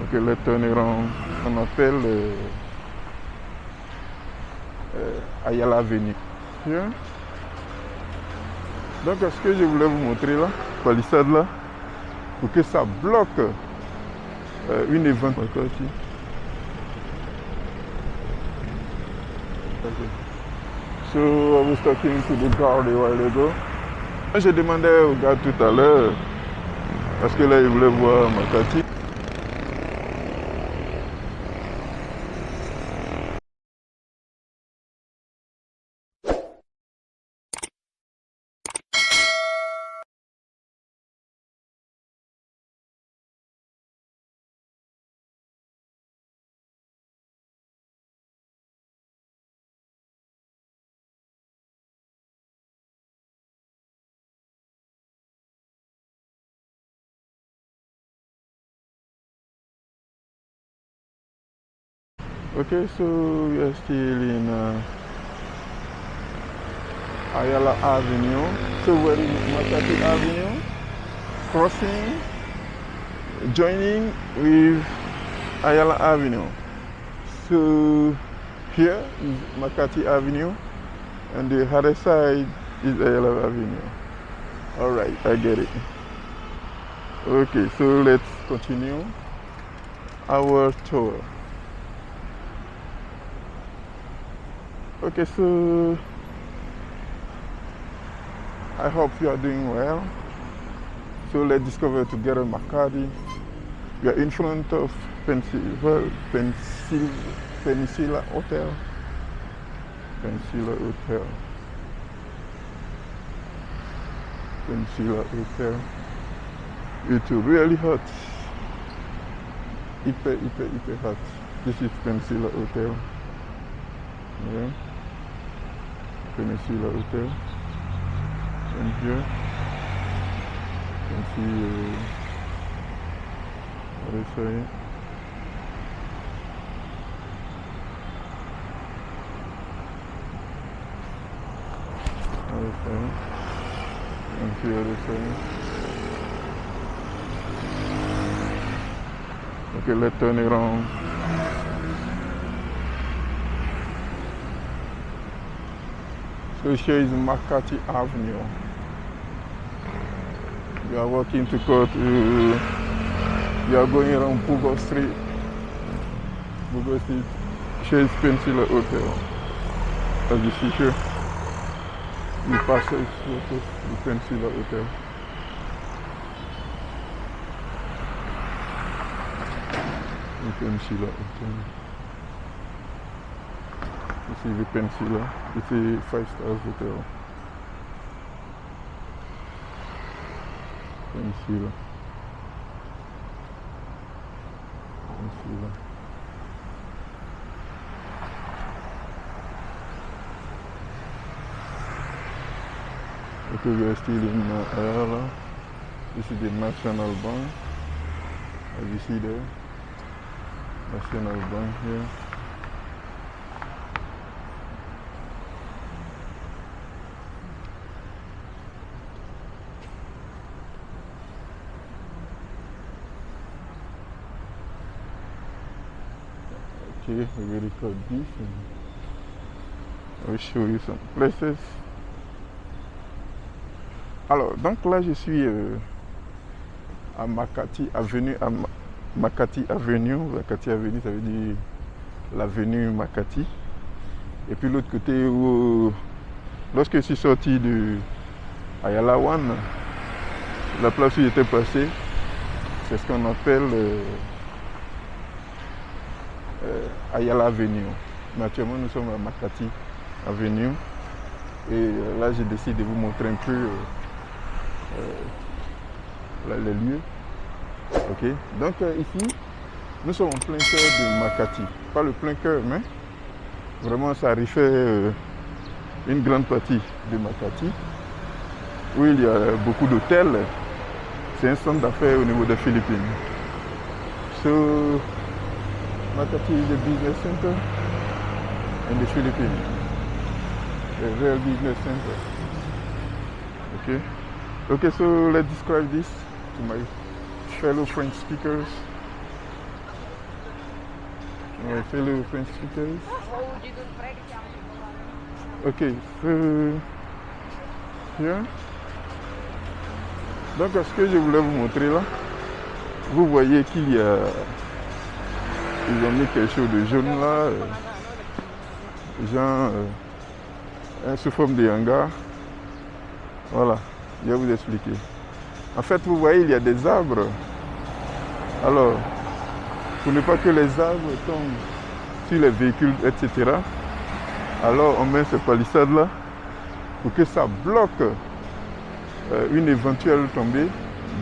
Ok, le turnaround, on appelle Ayala Avenue. Yeah. Donc ce que je voulais vous montrer là, palissade là, pour que ça bloque une event. Okay. So I was talking to the guard a while ago. J'ai demandé au gars tout à l'heure, parce que là il voulait voir Makati. Okay, so we are still in Ayala Avenue. So we're in Makati Avenue, crossing, joining with Ayala Avenue. So here is Makati Avenue, and the other side is Ayala Avenue. All right, I get it. Okay, so let's continue our tour. Okay, so I hope you are doing well. So let's discover together Makati. We are in front of Peninsula Hotel. Peninsula Hotel. Peninsula Hotel. It's really hot. Hyper hot. This is Peninsula Hotel. Yeah. Peninsula Hotel. And here you can see what is it? Okay. And see what is it? Okay, let's turn it around. So here is Makati Avenue. We are walking to go to, we are going around Pugo Street. Pugo Street. Here is Peninsula Hotel. As you see here, we pass the Peninsula Hotel. The Peninsula Hotel. This is the Peninsula. It's a 5-star hotel. Peninsula. Peninsula. Okay, we are still in Ayala. This is the National Bank. As you see there, National Bank here. Okay, we will record this and I will show you some places. Alors, donc là je suis à Makati Avenue, Makati Avenue. Makati Avenue, ça veut dire l'avenue Makati. Et puis l'autre côté où, lorsque je suis sorti de Ayala One, la place où j'étais passé, c'est ce qu'on appelle Ayala Avenue. Mais actuellement nous sommes à Makati Avenue. Et là j'ai décidé de vous montrer un peu les lieux. Ok. Donc ici, nous sommes en plein cœur de Makati. Pas le plein cœur, mais vraiment ça refait une grande partie de Makati, où il y a beaucoup d'hôtels. C'est un centre d'affaires au niveau des Philippines. So, Makati is a business center in the Philippines. A real business center. Okay. Okay, so let's describe this to my fellow French speakers. My fellow French speakers. Okay, so here. Donc, ce que je voulais vous montrer là, vous voyez qu'il y a, ils ont mis quelque chose de jaune là, genre sous forme de hangar. Voilà, je vais vous expliquer. En fait, vous voyez, il y a des arbres. Alors, pour ne pas que les arbres tombent sur les véhicules, etc., alors on met ces palissades là pour que ça bloque une éventuelle tombée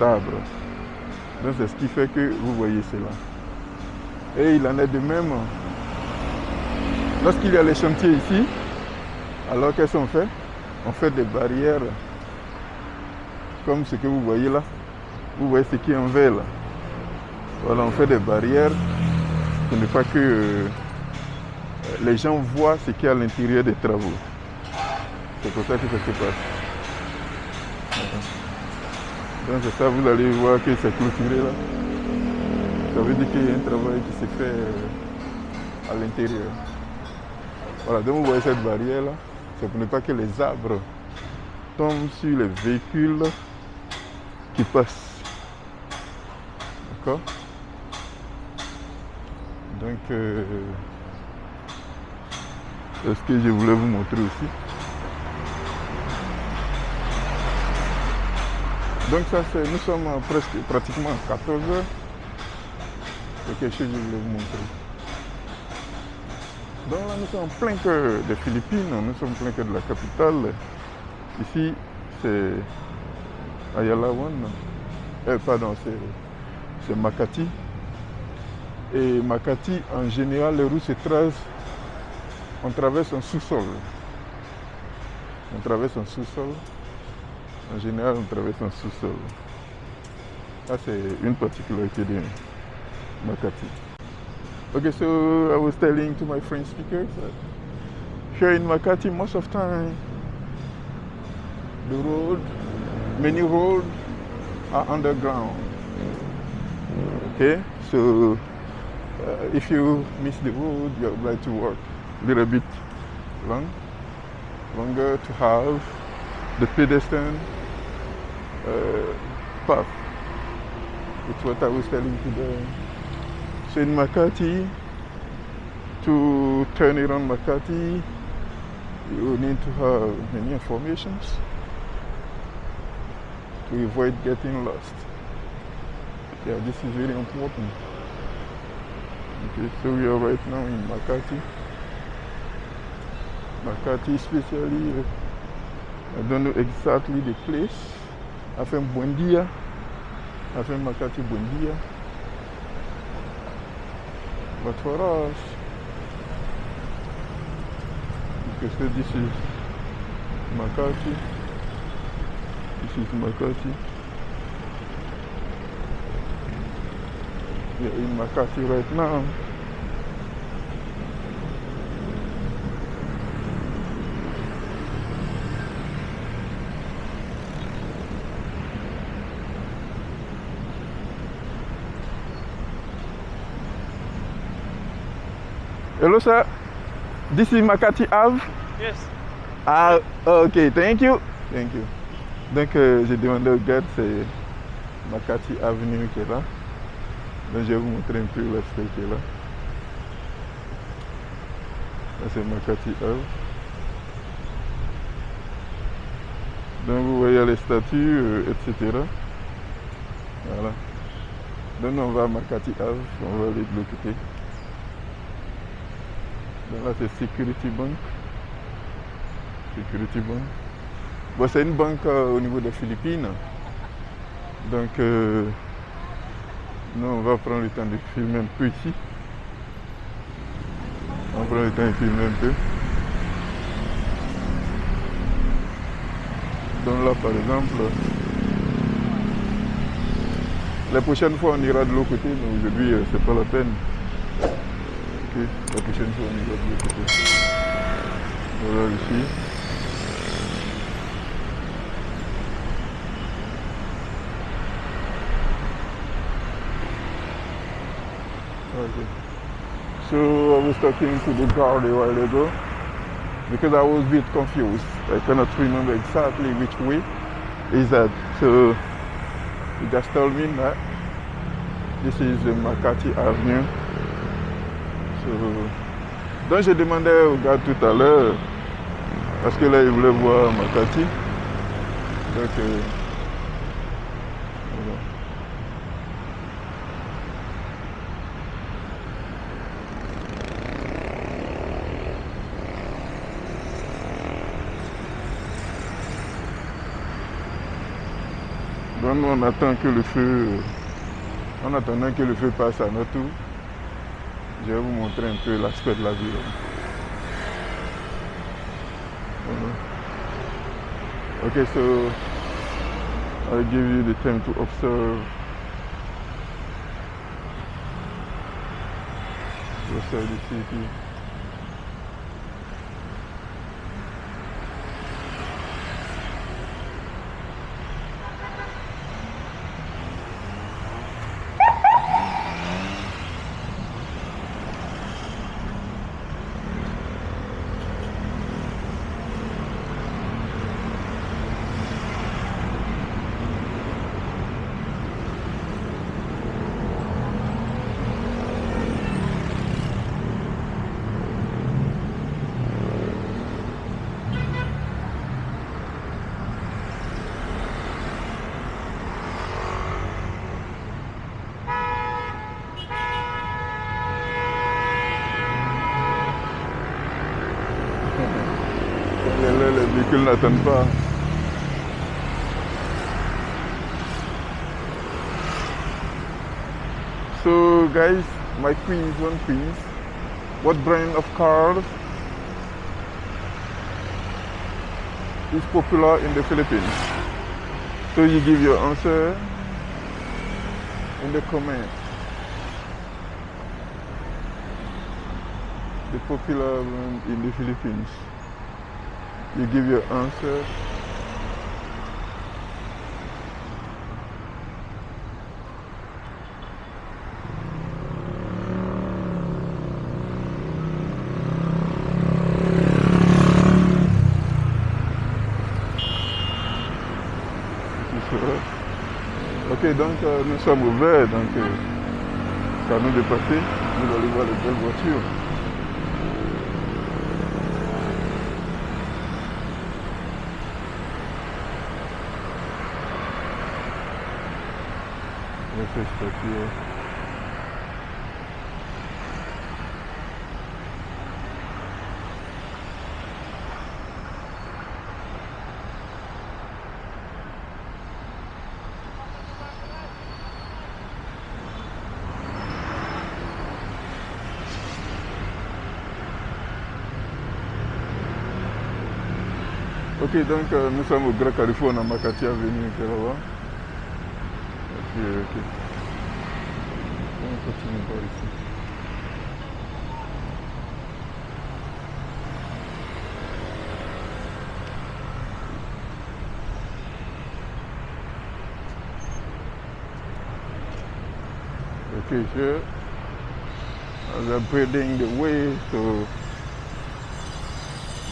d'arbres. Donc c'est ce qui fait que vous voyez cela. Et il en est de même lorsqu'il y a les chantiers ici. Alors qu'est-ce qu'on fait? On fait des barrières comme ce que vous voyez là. Vous voyez ce qui est en vert là. Voilà, on fait des barrières pour ne pas que les gens voient ce qu'il y a à l'intérieur des travaux. C'est pour ça que ça se passe. Donc c'est ça, vous allez voir que c'est clôturé là. Ça veut dire qu'il y a un travail qui se fait à l'intérieur. Voilà, donc vous voyez cette barrière là, c'est pour ne pas que les arbres tombent sur les véhicules qui passent. D'accord? Donc c'est ce que je voulais vous montrer aussi. Donc ça c'est, nous sommes pratiquement à 14 heures. C'est quelque chose que je voulais vous montrer. Donc là nous sommes en plein cœur des Philippines, nous sommes en plein cœur de la capitale. Ici c'est Ayala One. Pardon, c'est Makati. Et Makati en général les routes se tracent, on traverse un sous-sol. On traverse un sous-sol. En général, on traverse un sous-sol. Ça, c'est une particularité de Makati. Okay, so I was telling to my French speakers that here in Makati, most of the time, the road, many roads are underground. Okay, so if you miss the road, you're obliged to walk a little bit longer to have the pedestrian path. It's what I was telling to them. So in Makati, to turn around Makati, you need to have many informations to avoid getting lost. Yeah, this is very important. Okay, so we are right now in Makati. Makati, especially, I don't know exactly the place. Afin Buendia, afin Makati Buendia. But for us, because this is Makati, this is Makati. We are in Makati right now. Hello sir, this is Makati Ave? Yes. Ah, ok, thank you. Thank you. Donc j'ai demandé au gars, c'est Makati Avenue qui est là. Donc je vais vous montrer un peu l'aspect qui est là. Là c'est Makati Ave. Donc vous voyez les statues, etc. Voilà. Donc on va à Makati Ave, on va aller de l'autre côté. Donc là c'est Security Bank. Security Bank. Bon, c'est une banque au niveau des Philippines. Donc nous on va prendre le temps de filmer un peu ici. On prend le temps de filmer un peu. Donc là par exemple, la prochaine fois on ira de l'autre côté, mais aujourd'hui c'est pas la peine. Ok, la prochaine fois on ira de l'autre côté. Voilà ici. Ok. So I was talking to the guard a while ago because I was a bit confused. I cannot remember exactly which way is that. So he just told me that this is the Makati Avenue. So, donc j'ai demandé au gars tout à l'heure, parce que là il voulait voir Makati. Donc voilà. Donc on attend que le feu, en attendant que le feu passe à notre tour, je vais vous montrer un peu l'aspect de la ville. Okay, so I'll give you the time to observe the city. Les véhicules n'attendent pas. So guys, my quiz, one quiz. What brand of cars is popular in the Philippines? So you give your answer in the comments. The popular one in the Philippines. You give your answer. Ok, donc nous sommes ouverts, donc c'est à nous de passer. Nous allons voir les belles voitures. Ok, donc nous sommes au Grand Carrefour, on a Makati Avenue qui est là-bas. Ok. On continue par ici. Okay, here they're building the way to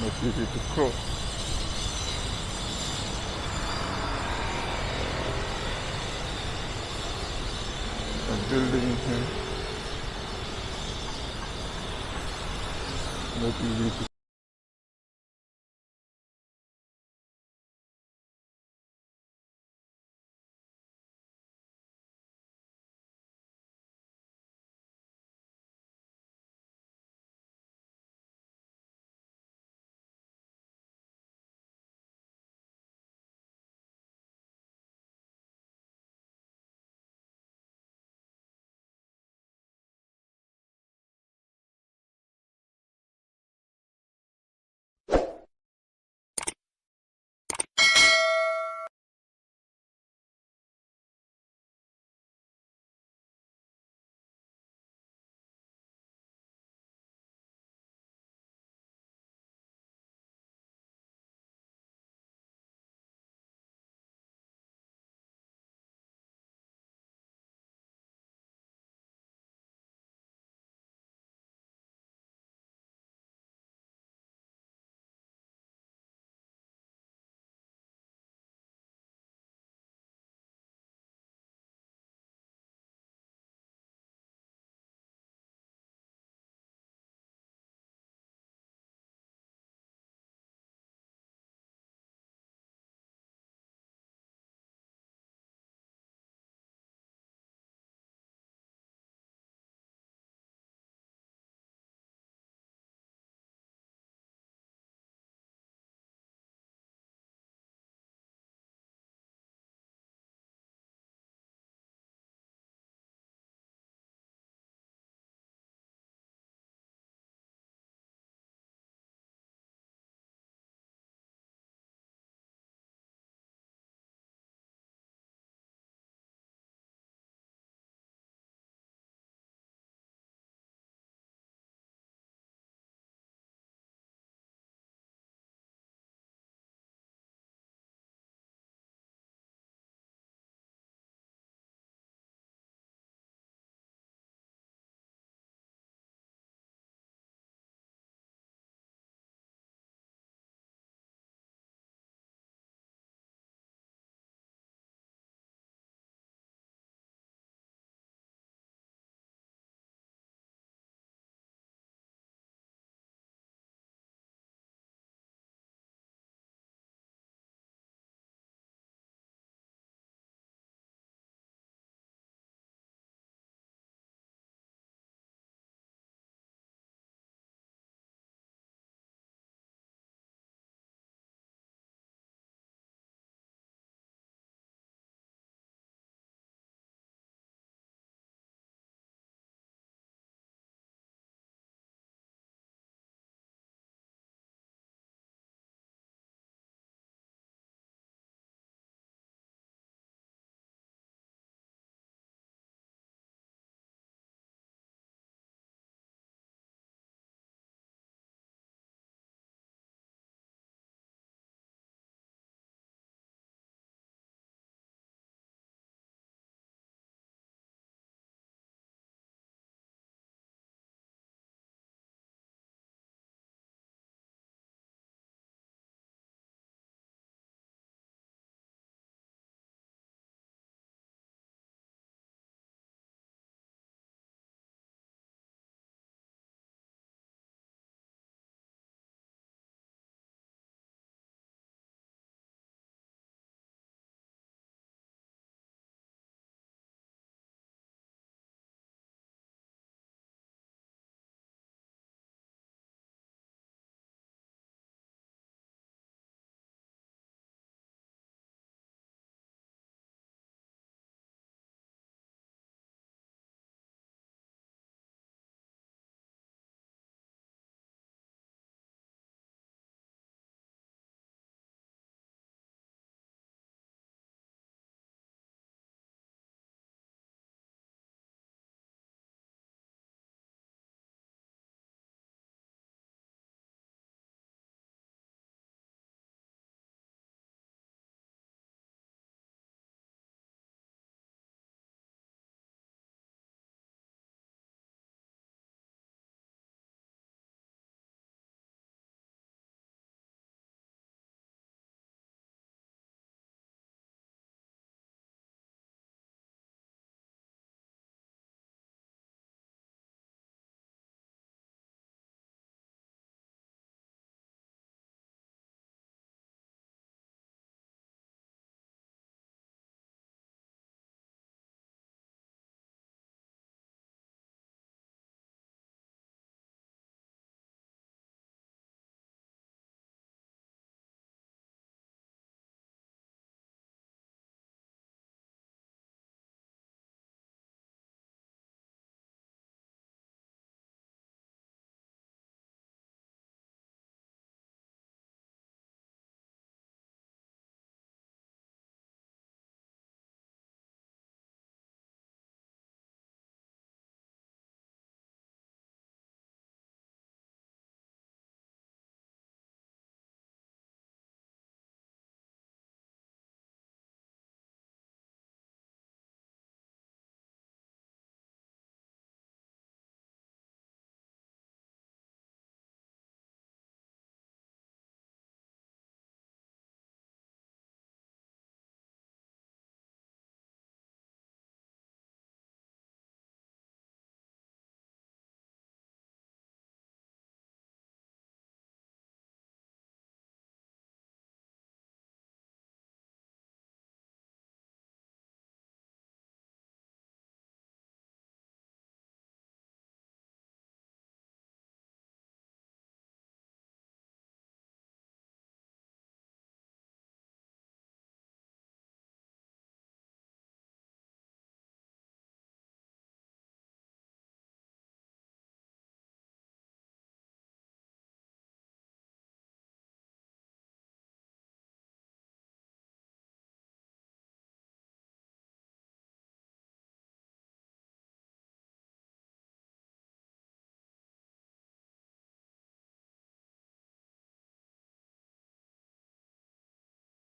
the city to cross. A building here. Not easy to